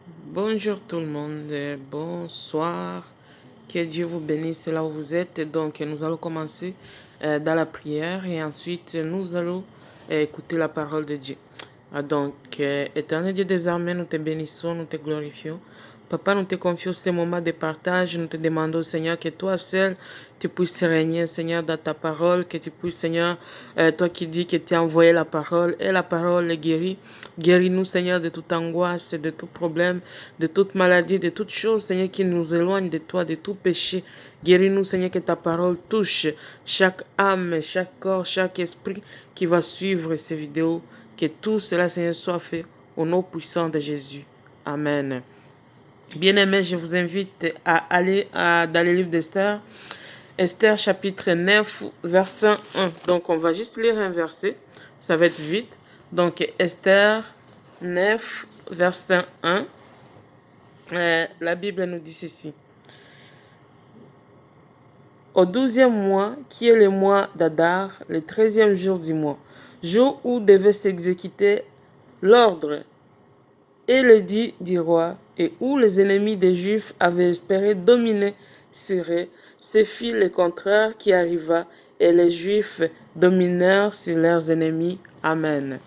Bonjour tout le monde, bonsoir, que Dieu vous bénisse là où vous êtes. Donc nous allons commencer dans la prière et ensuite nous allons écouter la parole de Dieu. Éternel Dieu des armées, nous te bénissons, nous te glorifions. Papa, nous te confions ces moments de partage. Nous te demandons, Seigneur, que toi seul, tu puisses régner, Seigneur, dans ta parole, que tu puisses, Seigneur, toi qui dis que tu as envoyé la parole, et la parole est guérie. Guéris-nous, Seigneur, de toute angoisse, de tout problème, de toute maladie, de toute chose, Seigneur, qui nous éloigne de toi, de tout péché. Guéris-nous, Seigneur, que ta parole touche chaque âme, chaque corps, chaque esprit qui va suivre ces vidéos. Que tout cela, Seigneur, soit fait au nom puissant de Jésus. Amen. Bien-aimés, je vous invite à aller dans le livre d'Esther. Esther chapitre 9, verset 1. Donc, on va juste lire un verset. Ça va être vite. Donc, Esther 9, verset 1. La Bible nous dit ceci. Au 12e mois, qui est le mois d'Adar, le 13e jour du mois, jour où devait s'exécuter l'ordre et l'édit du roi, et où les ennemis des Juifs avaient espéré dominer sur eux, ce fit le contraire qui arriva, et les Juifs dominèrent sur leurs ennemis. Amen.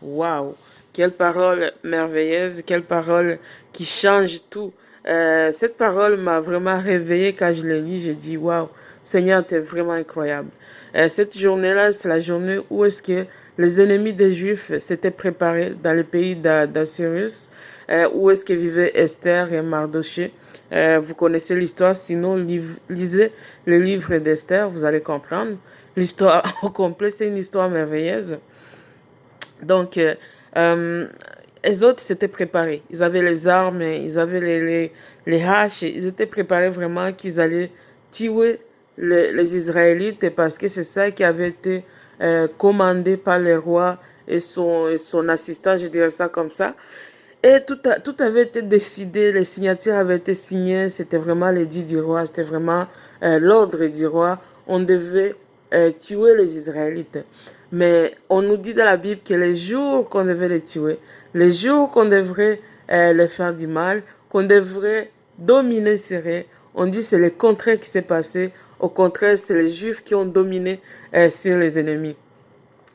Waouh! Quelle parole merveilleuse, quelle parole qui change tout. Cette parole m'a vraiment réveillée quand je l'ai lue. J'ai dit, waouh, Seigneur, tu es vraiment incroyable. Cette journée-là, c'est la journée où est-ce que les ennemis des Juifs s'étaient préparés dans le pays d'Assyrus, où est-ce que vivaient Esther et Mardoché. Vous connaissez l'histoire, sinon lisez le livre d'Esther, vous allez comprendre. L'histoire au complet, c'est une histoire merveilleuse. Donc, les autres s'étaient préparés. Ils avaient les armes, ils avaient les haches. Ils étaient préparés vraiment qu'ils allaient tuer les Israélites parce que c'est ça qui avait été commandé par le roi et son assistant, je dirais ça comme ça. Et tout avait été décidé, les signatures avaient été signées, c'était vraiment l'édit du roi, c'était vraiment l'ordre du roi. On devait tuer les Israélites. Mais on nous dit dans la Bible que les jours qu'on devait les tuer, les jours qu'on devrait les faire du mal, qu'on devrait dominer sur eux, on dit que c'est le contraire qui s'est passé. Au contraire, c'est les Juifs qui ont dominé sur les ennemis.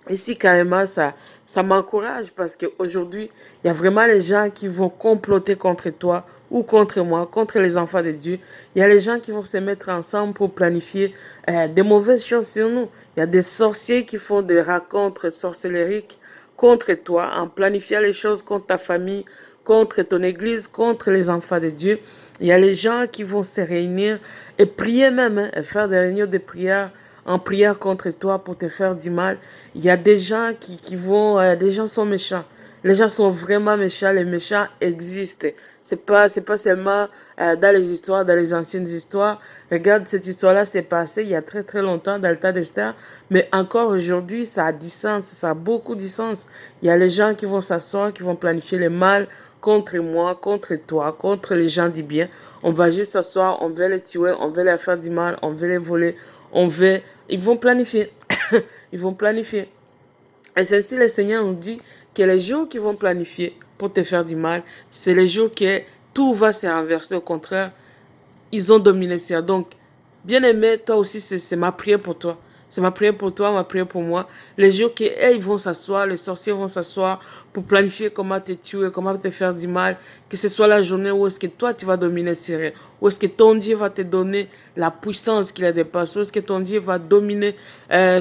Ici, carrément, ça m'encourage parce qu'aujourd'hui, il y a vraiment les gens qui vont comploter contre toi ou contre moi, contre les enfants de Dieu. Il y a les gens qui vont se mettre ensemble pour planifier des mauvaises choses sur nous. Il y a des sorciers qui font des rencontres sorcellériques contre toi en planifiant les choses contre ta famille, contre ton église, contre les enfants de Dieu. Il y a les gens qui vont se réunir et prier même, et faire des réunions de prière en prière contre toi pour te faire du mal. Il y a des gens qui vont... les gens sont méchants. Les gens sont vraiment méchants. Les méchants existent. C'est pas seulement dans les histoires, dans les anciennes histoires. Regarde, cette histoire-là s'est passée il y a très très longtemps dans le tas d'Esther. Mais encore aujourd'hui, ça a du sens. Ça a beaucoup de sens. Il y a les gens qui vont s'asseoir, qui vont planifier le mal contre moi, contre toi, contre les gens du bien. On va juste s'asseoir, on veut les tuer, on veut leur faire du mal, on veut les voler, on veut... Ils vont planifier. Ils vont planifier. Et c'est ainsi le Seigneur nous dit que les jours qui vont planifier pour te faire du mal, c'est les jours que tout va se renverser. Au contraire, ils ont dominé ça. Donc, bien aimé, toi aussi, c'est ma prière pour toi. C'est ma prière pour toi, ma prière pour moi. Les jours que ils vont s'asseoir, les sorciers vont s'asseoir pour planifier comment te tuer, comment te faire du mal. Que ce soit la journée où est-ce que toi tu vas dominer sur eux. Où est-ce que ton Dieu va te donner la puissance qu'il a dépassé. Où est-ce que ton Dieu va dominer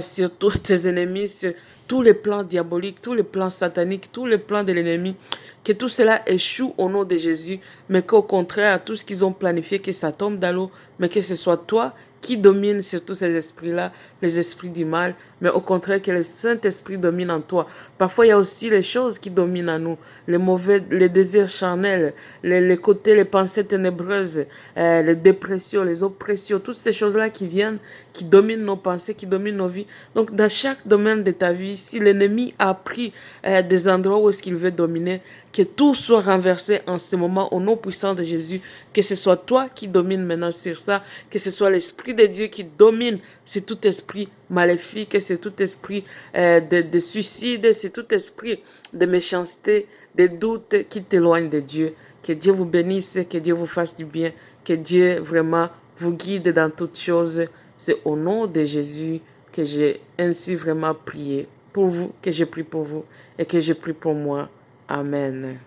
sur tous tes ennemis, sur tous les plans diaboliques, tous les plans sataniques, tous les plans de l'ennemi. Que tout cela échoue au nom de Jésus, mais qu'au contraire, tout ce qu'ils ont planifié, que ça tombe dans l'eau, mais que ce soit toi qui domine sur tous ces esprits-là, les esprits du mal, mais au contraire que le Saint-Esprit domine en toi. Parfois, il y a aussi les choses qui dominent en nous, les mauvais, les désirs charnels, les côtés, les pensées ténébreuses, les dépressions, les oppressions, toutes ces choses-là qui viennent, qui dominent nos pensées, qui dominent nos vies. Donc, dans chaque domaine de ta vie, si l'ennemi a pris des endroits où est-ce qu'il veut dominer, que tout soit renversé en ce moment au nom puissant de Jésus, que ce soit toi qui domine maintenant sur ça, que ce soit l'Esprit de Dieu qui domine sur tout esprit maléfique, c'est tout esprit de suicide, c'est tout esprit de méchanceté, des doutes qui t'éloignent de Dieu. Que Dieu vous bénisse, que Dieu vous fasse du bien, que Dieu vraiment vous guide dans toutes choses. C'est au nom de Jésus que j'ai ainsi vraiment prié pour vous, que j'ai prié pour vous et que j'ai prié pour moi. Amen.